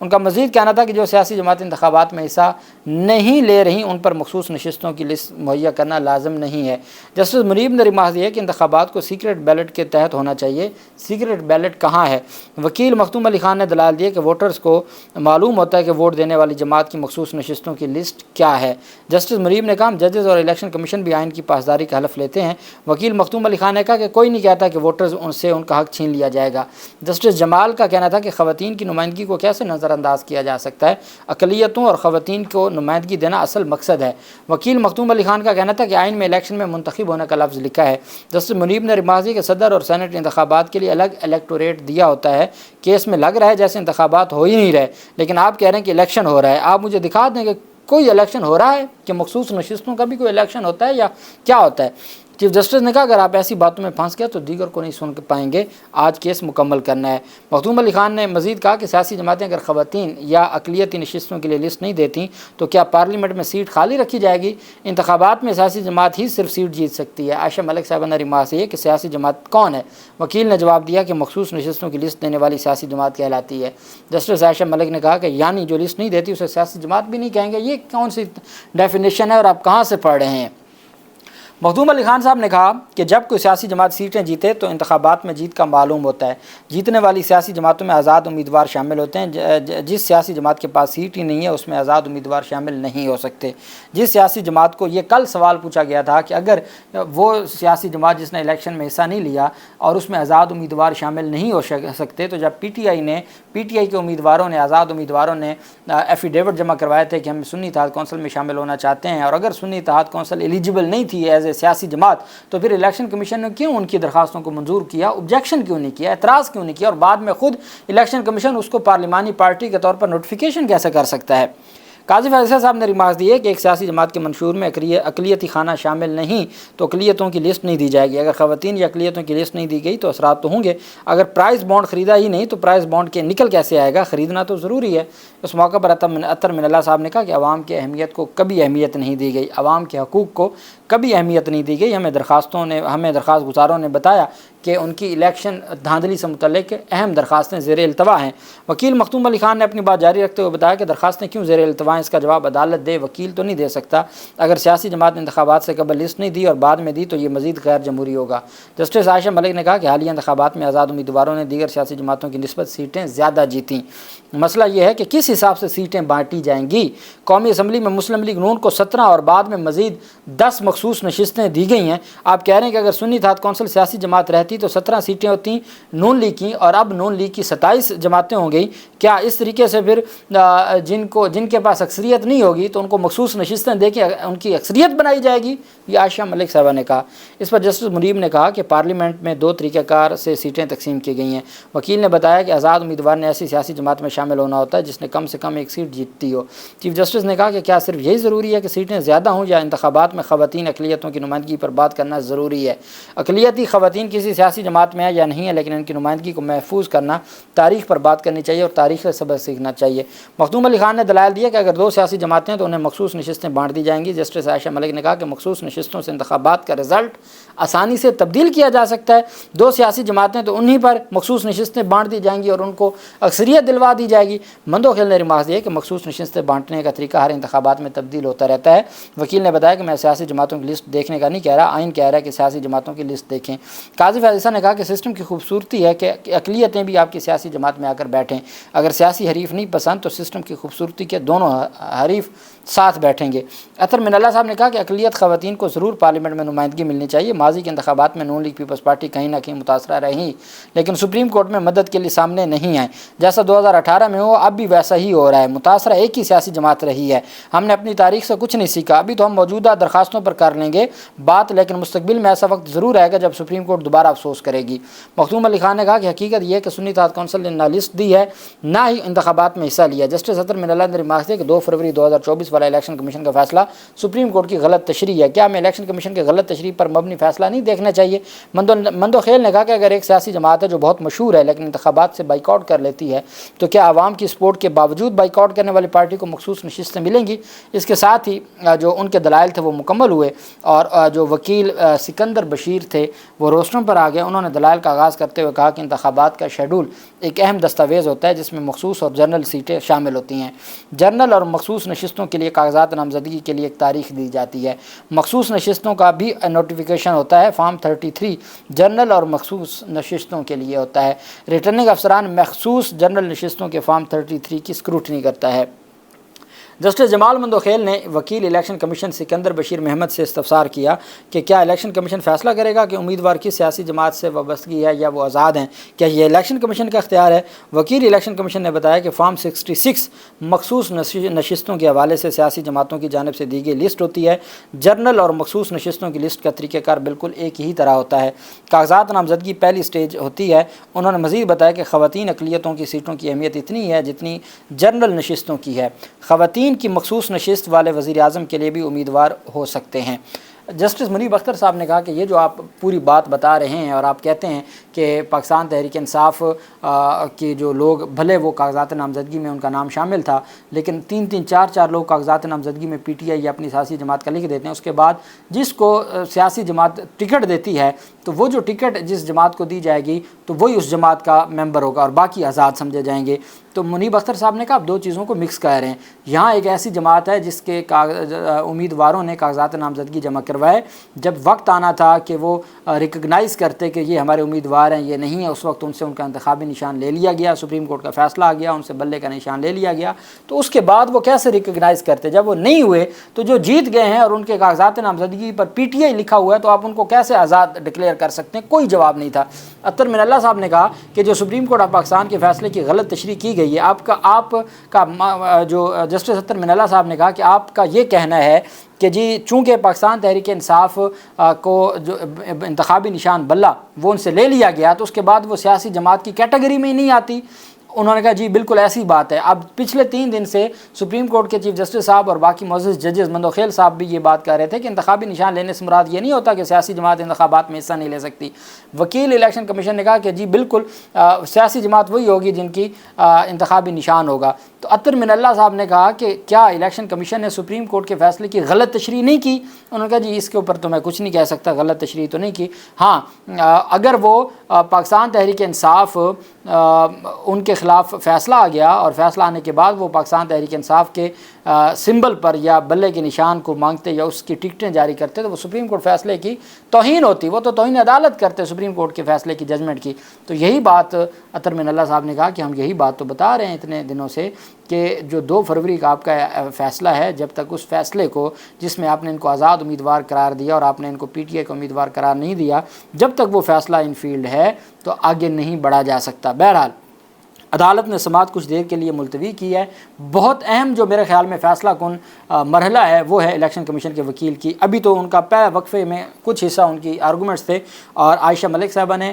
ان کا مزید کہنا تھا کہ جو سیاسی جماعتیں انتخابات میں حصہ نہیں لے رہی ان پر مخصوص نشستوں کی لسٹ مہیا کرنا لازم نہیں ہے۔ جسٹس منیب نے ریمارک دیا کہ انتخابات کو سیکرٹ بیلٹ کے تحت ہونا چاہیے۔ سیکرٹ بیلٹ کہاں ہے؟ وکیل مختوم علی خان نے دلائل دیے کہ ووٹرز کو معلوم ہوتا ہے کہ ووٹ دینے والی جماعت کی مخصوص نشستوں کی لسٹ کیا ہے۔ جسٹس منیب نے کہا ججز اور الیکشن کمیشن بھی آئین کی پاسداری کا حلف لیتے ہیں۔ وکیل مختوم علی خان نے کہا کہ کوئی نہیں کہتا کہ ووٹرز ان سے ان کا حق چھین لیا جائے گا۔ جسٹس جمال کا کہنا تھا کہ خواتین کی نمائندگی کو کیسے نظر انداز کیا جا سکتا ہے، اقلیتوں اور خواتین کو نمائندگی دینا اصل مقصد ہے۔ وکیل مختوم علی خان کا کہنا تھا کہ آئین میں الیکشن میں منتخب ہونے کا لفظ لکھا ہے۔ جسٹس منیب نے ریمارک دیا کہ صدر اور سینٹ انتخابات کے لیے الگ الیکٹوریٹ دیا ہوتا ہے۔ کیس میں لگ رہا ہے جیسے انتخابات ہو ہی نہیں رہے، لیکن آپ کہہ رہے ہیں کہ الیکشن ہو رہا ہے۔ آپ مجھے دکھا دیں کہ کوئی الیکشن ہو رہا ہے، کہ مخصوص نشستوں کا بھی کوئی الیکشن ہوتا ہے یا کیا ہوتا ہے؟ چیف جسٹس نے کہا اگر آپ ایسی باتوں میں پھنس گئے تو دیگر کو نہیں سن پائیں گے، آج کیس مکمل کرنا ہے۔ مختوم علی خان نے مزید کہا کہ سیاسی جماعتیں اگر خواتین یا اقلیتی نشستوں کے لیے لسٹ نہیں دیتی تو کیا پارلیمنٹ میں سیٹ خالی رکھی جائے گی؟ انتخابات میں سیاسی جماعت ہی صرف سیٹ جیت سکتی ہے۔ عائشہ ملک صاحبہ نے ریمارک کیا کہ سیاسی جماعت کون ہے؟ وکیل نے جواب دیا کہ مخصوص نشستوں کی لسٹ دینے والی سیاسی جماعت کہلاتی ہے۔ جسٹس عائشہ ملک نے کہا کہ یعنی جو لسٹ نہیں دیتی اسے سیاسی جماعت بھی نہیں کہیں گے، یہ کون سی ڈیفینیشن ہے اور آپ کہاں سے پڑھ رہے ہیں؟ مختوم علی خان صاحب نے کہا کہ جب کوئی سیاسی جماعت سیٹیں جیتے تو انتخابات میں جیت کا معلوم ہوتا ہے۔ جیتنے والی سیاسی جماعتوں میں آزاد امیدوار شامل ہوتے ہیں۔ جس سیاسی جماعت کے پاس سیٹ ہی نہیں ہے اس میں آزاد امیدوار شامل نہیں ہو سکتے۔ جس سیاسی جماعت کو یہ کل سوال پوچھا گیا تھا کہ اگر وہ سیاسی جماعت جس نے الیکشن میں حصہ نہیں لیا اور اس میں آزاد امیدوار شامل نہیں ہو سکتے، تو جب پی ٹی آئی کے امیدواروں نے، آزاد امیدواروں نے ایفیڈیوٹ جمع کروائے تھے کہ ہم سنی اتحاد کونسل میں شامل ہونا چاہتے ہیں، اور اگر سنی اتحاد کونسل ایلیجیبل نہیں تھی ایز اے سیاسی جماعت، تو پھر الیکشن کمیشن نے کیوں ان کی درخواستوں کو منظور کیا، آبجیکشن کیوں نہیں کیا، اعتراض کیوں نہیں کیا، اور بعد میں خود الیکشن کمیشن اس کو پارلیمانی پارٹی کے طور پر نوٹیفیکیشن کیسے کر سکتا ہے؟ قاضی فیصل صاحب نے ریمارک دیے کہ ایک سیاسی جماعت کے منشور میں اقلیتی خانہ شامل نہیں تو اقلیتوں کی لسٹ نہیں دی جائے گی۔ اگر خواتین یا اقلیتوں کی لسٹ نہیں دی گئی تو اثرات تو ہوں گے۔ اگر پرائز بانڈ خریدا ہی نہیں تو پرائز بانڈ کے نکل کیسے آئے گا؟ خریدنا تو ضروری ہے۔ اس موقع پر عطر من اللہ صاحب نے کہا کہ عوام کی اہمیت کو کبھی اہمیت نہیں دی گئی، عوام کے حقوق کو کبھی اہمیت نہیں دی گئی۔ ہمیں درخواست گزاروں نے بتایا کہ ان کی الیکشن دھاندلی سے متعلق اہم درخواستیں زیر التوا ہیں۔ وکیل مختوم علی خان نے اپنی بات جاری رکھتے ہوئے بتایا کہ درخواستیں کیوں زیر التوا ہیں، اس کا جواب عدالت دے، وکیل تو نہیں دے سکتا۔ اگر سیاسی جماعت نے انتخابات سے قبل لسٹ نہیں دی اور بعد میں دی تو یہ مزید غیر جمہوری ہوگا۔ جسٹس عائشہ ملک نے کہا کہ حالیہ انتخابات میں آزاد امیدواروں نے دیگر سیاسی جماعتوں کی نسبت سیٹیں زیادہ جیتیں۔ مسئلہ یہ ہے کہ کس حساب سے سیٹیں بانٹی جائیں گی۔ قومی اسمبلی میں مسلم لیگ نون کو 17 اور بعد میں مزید 10 مخصوص نشستیں دی گئی ہیں۔ آپ کہہ رہے ہیں کہ اگر سنی اتحاد کونسل سیاسی جماعت رہتی تو 17 سیٹیں ہوتی نون لیگ کی، اور اب نون لیگ کی 27 جماعتیں ہوں گئی۔ کیا اس طریقے سے پھر جن کے پاس اکثریت نہیں ہوگی تو ان کو مخصوص نشستیں دے کے ان کی اکثریت بنائی جائے گی؟ یہ عائشہ ملک صاحبہ نے کہا۔ اس پر جسٹس منیب نے کہا کہ پارلیمنٹ میں 2 طریقہ کار سے سیٹیں تقسیم کی گئی ہیں۔ وکیل نے بتایا کہ آزاد امیدوار نے ایسی سیاسی جماعت میں شامل ہونا ہوتا ہے جس نے کم سے کم ایک سیٹ جیتتی ہو۔ چیف جسٹس نے کہا کہ کیا صرف یہی ضروری ہے کہ سیٹیں زیادہ ہوں، یا انتخابات میں خواتین اقلیتوں کی نمائندگی پر بات کرنا ضروری ہے؟ اقلیتی خواتین کسی سیاسی جماعت میں ہے یا نہیں ہے، لیکن ان کی نمائندگی کو محفوظ کرنا، تاریخ پر بات کرنی چاہیے اور تاریخ سے سبق سیکھنا چاہیے۔ مختوم علی خان نے دلائل دیا کہ اگر 2 سیاسی جماعتیں ہیں تو انہیں مخصوص نشستیں بانٹ دی جائیں گی۔ جسٹس عائشہ ملک نے کہا کہ مخصوص نشستوں سے انتخابات کا رزلٹ آسانی سے تبدیل کیا جا سکتا ہے۔ 2 سیاسی جماعتیں تو انہی پر مخصوص نشستیں بانٹ دی جائیں گی اور ان کو اکثریت دلوا دی جائے گی۔ مندوخیل نے ریمارک دیا کہ مخصوص نشستیں بانٹنے کا طریقہ ہر انتخابات میں تبدیل ہوتا رہتا ہے۔ وکیل نے بتایا کہ میں سیاسی جماعتوں کی لسٹ دیکھنے کا نہیں کہہ رہا، آئین کہہ رہا ہے کہ سیاسی جماعتوں کی لسٹ دیکھیں۔ قاضی فیصل نے کہا کہ سسٹم کی خوبصورتی ہے کہ اقلیتیں بھی آپ کی سیاسی جماعت میں آ کر بیٹھیں۔ اگر سیاسی حریف نہیں پسند تو سسٹم کی خوبصورتی کے دونوں حریف ساتھ بیٹھیں گے۔ عطر من اللہ صاحب نے کہا کہ اقلیت خواتین کو ضرور پارلیمنٹ میں نمائندگی ملنی چاہیے۔ ماضی کے انتخابات میں نون لیگ پیپلز پارٹی کہیں نہ کہیں متاثرہ رہی، لیکن سپریم کورٹ میں مدد کے لیے سامنے نہیں آئے۔ جیسا 2018 میں ہو اب بھی ویسا ہی ہو رہا ہے۔ متاثرہ ایک ہی سیاسی جماعت رہی ہے۔ ہم نے اپنی تاریخ سے کچھ نہیں سیکھا۔ ابھی تو ہم موجودہ درخواستوں پر کر لیں گے بات، لیکن مستقبل میں ایسا وقت ضرور آئے گا جب سپریم کورٹ دوبارہ افسوس کرے گی۔ مختوم علی خان نے کہا کہ حقیقت یہ ہے کہ سنی اتحاد کونسل نے نہ لسٹ دی ہے نہ ہی انتخابات میں حصہ لیا۔ جسٹس عطر من اللہ نے ریمارک دیا کہ 2 فروری 2024 والا الیکشن کمیشن کا فیصلہ سپریم کورٹ کی غلط تشریح ہے۔ کیا ہمیں الیکشن کمیشن کے غلط تشریح پر مبنی فیصلہ نہیں دیکھنا چاہیے؟ مندوخیل نے کہا کہ اگر ایک سیاسی جماعت ہے جو بہت مشہور ہے لیکن انتخابات سے بائیک آؤٹ کر لیتی ہے تو کیا عوام کی سپورٹ کے باوجود بائیک آؤٹ کرنے والی پارٹی کو مخصوص نشستیں ملیں گی؟ اس کے ساتھ ہی جو ان کے دلائل تھے وہ مکمل ہوئے۔ اور جو وکیل سکندر بشیر تھے وہ روسٹروں پر آ گئے۔ انہوں نے دلائل کا آغاز کرتے ہوئے کہا کہ انتخابات کا شیڈول ایک اہم دستاویز ہوتا ہے جس میں مخصوص اور جنرل سیٹیں شامل ہوتی ہیں۔ جنرل اور مخصوص نشستوں کے لیے کاغذات نامزدگی کے لیے ایک تاریخ دی جاتی ہے۔ مخصوص نشستوں کا بھی نوٹیفیکیشن ہوتا ہے، فارم 33 جنرل اور مخصوص نشستوں کے لیے ہوتا ہے۔ ریٹرننگ افسران مخصوص جنرل نشستوں کے فارم 33 کی اسکروٹنی کرتا ہے۔ جسٹس جمال مندوخیل نے وکیل الیکشن کمیشن سکندر بشیر محمد سے استفسار کیا کہ کیا الیکشن کمیشن فیصلہ کرے گا کہ امیدوار کس سیاسی جماعت سے وابستگی ہے یا وہ آزاد ہیں، کیا یہ الیکشن کمیشن کا اختیار ہے؟ وکیل الیکشن کمیشن نے بتایا کہ فارم 66 مخصوص نشستوں کے حوالے سے سیاسی جماعتوں کی جانب سے دی گئی لسٹ ہوتی ہے۔ جنرل اور مخصوص نشستوں کی لسٹ کا طریقہ کار بالکل ایک ہی طرح ہوتا ہے۔ کاغذات نامزدگی پہلی سٹیج ہوتی ہے۔ انہوں نے مزید بتایا کہ خواتین اقلیتوں کی سیٹوں کی اہمیت اتنی ہے جتنی جنرل نشستوں کی ہے۔ خواتین کی مخصوص نشست والے وزیر اعظم کے لیے بھی امیدوار ہو سکتے ہیں۔ جسٹس منیب اختر صاحب نے کہا کہ یہ جو آپ پوری بات بتا رہے ہیں اور آپ کہتے ہیں کہ پاکستان تحریک انصاف کے جو لوگ بھلے وہ کاغذات نامزدگی میں ان کا نام شامل تھا، لیکن 3-4 لوگ کاغذات نامزدگی میں پی ٹی آئی یا اپنی سیاسی جماعت کا لکھ دیتے ہیں، اس کے بعد جس کو سیاسی جماعت ٹکٹ دیتی ہے تو وہ جو ٹکٹ جس جماعت کو دی جائے گی تو وہی اس جماعت کا ممبر ہوگا اور باقی آزاد سمجھے جائیں گے۔ تو منیب اختر صاحب نے کہا آپ دو چیزوں کو مکس کر رہے ہیں۔ یہاں ایک ایسی جماعت ہے جس کے امیدواروں نے کاغذات نامزدگی جمع کروائے، جب وقت آنا تھا کہ وہ ریکگنائز کرتے کہ یہ ہمارے امیدوار ہیں یہ نہیں ہے، اس وقت ان سے ان کا انتخابی نشان لے لیا گیا، سپریم کورٹ کا فیصلہ آ گیا، ان سے بلے کا نشان لے لیا گیا۔ تو اس کے بعد وہ کیسے ریکگنائز کرتے؟ جب وہ نہیں ہوئے تو جو جیت گئے ہیں اور ان کے کاغذات نامزدگی پر پی ٹی آئی لکھا ہوا ہے تو آپ ان کو کیسے آزاد ڈکلیئر کر سکتے ہیں؟ کوئی جواب نہیں تھا۔ اطہر من اللہ صاحب نے کہا کہ جو سپریم کورٹ آف پاکستان کے فیصلے کی غلط تشریح کی گئی ہے، آپ کا جو جسٹس اطہر من اللہ صاحب نے کہا کہ آپ کا یہ کہنا ہے کہ جی چونکہ پاکستان تحریک انصاف کو جو انتخابی نشان بلہ وہ ان سے لے لیا گیا تو اس کے بعد وہ سیاسی جماعت کی کیٹیگری میں ہی نہیں آتی۔ انہوں نے کہا جی بالکل ایسی بات ہے۔ اب پچھلے 3 دن سے سپریم کورٹ کے چیف جسٹس صاحب اور باقی معزز ججز مندوخیل صاحب بھی یہ بات کہہ رہے تھے کہ انتخابی نشان لینے سے مراد یہ نہیں ہوتا کہ سیاسی جماعت انتخابات میں حصہ نہیں لے سکتی۔ وکیل الیکشن کمیشن نے کہا کہ جی بالکل سیاسی جماعت وہی ہوگی جن کی انتخابی نشان ہوگا۔ تو اطہر من اللہ صاحب نے کہا کہ کیا الیکشن کمیشن نے سپریم کورٹ کے فیصلے کی غلط تشریح نہیں کی؟ انہوں نے کہا جی اس کے اوپر تو میں کچھ نہیں کہہ سکتا، غلط تشریح تو نہیں کی۔ ہاں اگر وہ پاکستان تحریک انصاف ان کے خلاف فیصلہ آ گیا اور فیصلہ آنے کے بعد وہ پاکستان تحریک انصاف کے سمبل پر یا بلے کے نشان کو مانگتے یا اس کی ٹکٹیں جاری کرتے تو وہ سپریم کورٹ فیصلے کی توہین ہوتی، وہ تو توہین عدالت کرتے سپریم کورٹ کے فیصلے کی ججمنٹ کی۔ تو یہی بات اطہر من اللہ صاحب نے کہا کہ ہم یہی بات تو بتا رہے ہیں اتنے دنوں سے کہ جو 2 فروری کا آپ کا فیصلہ ہے، جب تک اس فیصلے کو جس میں آپ نے ان کو آزاد امیدوار قرار دیا اور آپ نے ان کو پی ٹی آئی کو امیدوار قرار نہیں دیا، جب تک وہ فیصلہ ان فیلڈ ہے تو آگے نہیں بڑھا جا سکتا۔ بہرحال عدالت نے سماعت کچھ دیر کے لیے ملتوی کی ہے۔ بہت اہم جو میرے خیال میں فیصلہ کن مرحلہ ہے وہ ہے الیکشن کمیشن کے وکیل کی۔ ابھی تو ان کا پہلے وقفے میں کچھ حصہ ان کی آرگومنٹس تھے اور عائشہ ملک صاحبہ نے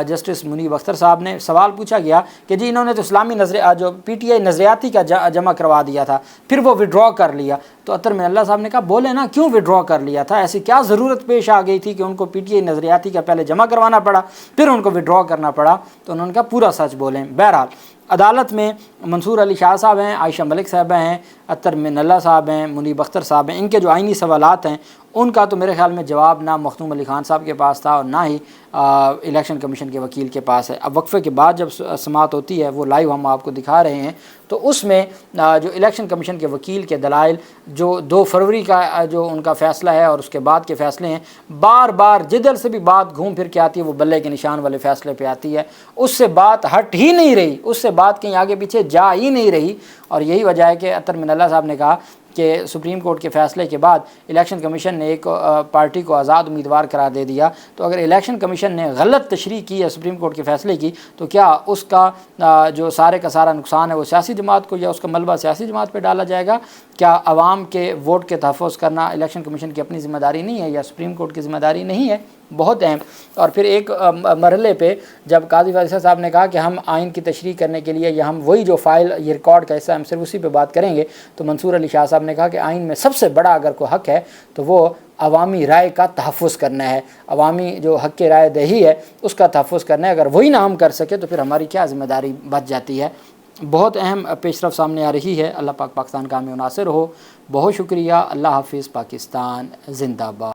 جسٹس منیب اختر صاحب نے سوال پوچھا گیا کہ جی انہوں نے تو اسلامی جو پی ٹی آئی نظریاتی کا جمع کروا دیا تھا، پھر وہ وڈرا کر لیا۔ تو اطہر من اللہ صاحب نے کہا بولے نا کیوں وڈرا کر لیا تھا؟ ایسی کیا ضرورت پیش آ گئی تھی کہ ان کو پی ٹی آئی نظریاتی کا پہلے جمع کروانا پڑا پھر ان کو وڈرا کرنا پڑا؟ تو انہوں نے کہا پورا سچ بولیں۔ بہرحال عدالت میں منصور علی شاہ صاحب ہیں، عائشہ ملک صاحبہ ہیں، اطہر من اللہ صاحب ہیں، منیب اختر صاحب ہیں، ان کے جو آئینی سوالات ہیں ان کا تو میرے خیال میں جواب نہ مختوم علی خان صاحب کے پاس تھا اور نہ ہی الیکشن کمیشن کے وکیل کے پاس ہے۔ اب وقفے کے بعد جب سماعت ہوتی ہے وہ لائیو ہم آپ کو دکھا رہے ہیں، تو اس میں جو الیکشن کمیشن کے وکیل کے دلائل جو 2 فروری کا جو ان کا فیصلہ ہے اور اس کے بعد کے فیصلے ہیں، بار بار جدھر سے بھی بات گھوم پھر کے آتی ہے وہ بلے کے نشان والے فیصلے پہ آتی ہے، اس سے بات ہٹ ہی نہیں رہی، اس سے بات کہیں آگے پیچھے جا ہی نہیں رہی۔ اور یہی وجہ ہے کہ اطہر من اللہ صاحب نے کہا کہ سپریم کورٹ کے فیصلے کے بعد الیکشن کمیشن نے ایک پارٹی کو آزاد امیدوار قرار دے دیا، تو اگر الیکشن کمیشن نے غلط تشریح کی ہے سپریم کورٹ کے فیصلے کی تو کیا اس کا جو سارے کا سارا نقصان ہے وہ سیاسی جماعت کو یا اس کا ملبہ سیاسی جماعت پہ ڈالا جائے گا؟ کیا عوام کے ووٹ کے تحفظ کرنا الیکشن کمیشن کی اپنی ذمہ داری نہیں ہے یا سپریم کورٹ کی ذمہ داری نہیں ہے؟ بہت اہم۔ اور پھر ایک مرحلے پہ جب قاضی فیصل صاحب نے کہا کہ ہم آئین کی تشریح کرنے کے لیے یا ہم وہی جو فائل یہ ریکارڈ کا حصہ ہم صرف اسی پہ بات کریں گے، تو منصور علی شاہ صاحب نے کہا کہ آئین میں سب سے بڑا اگر کوئی حق ہے تو وہ عوامی رائے کا تحفظ کرنا ہے، عوامی جو حق رائے دہی ہے اس کا تحفظ کرنا ہے۔ اگر وہی نہ ہم کر سکے تو پھر ہماری کیا ذمہ داری بچ جاتی ہے؟ بہت اہم پیش رفت سامنے آ رہی ہے۔ اللہ پاک پاکستان کا حامی و ناصر ہو۔ بہت شکریہ۔ اللہ حافظ۔ پاکستان زندہ باد۔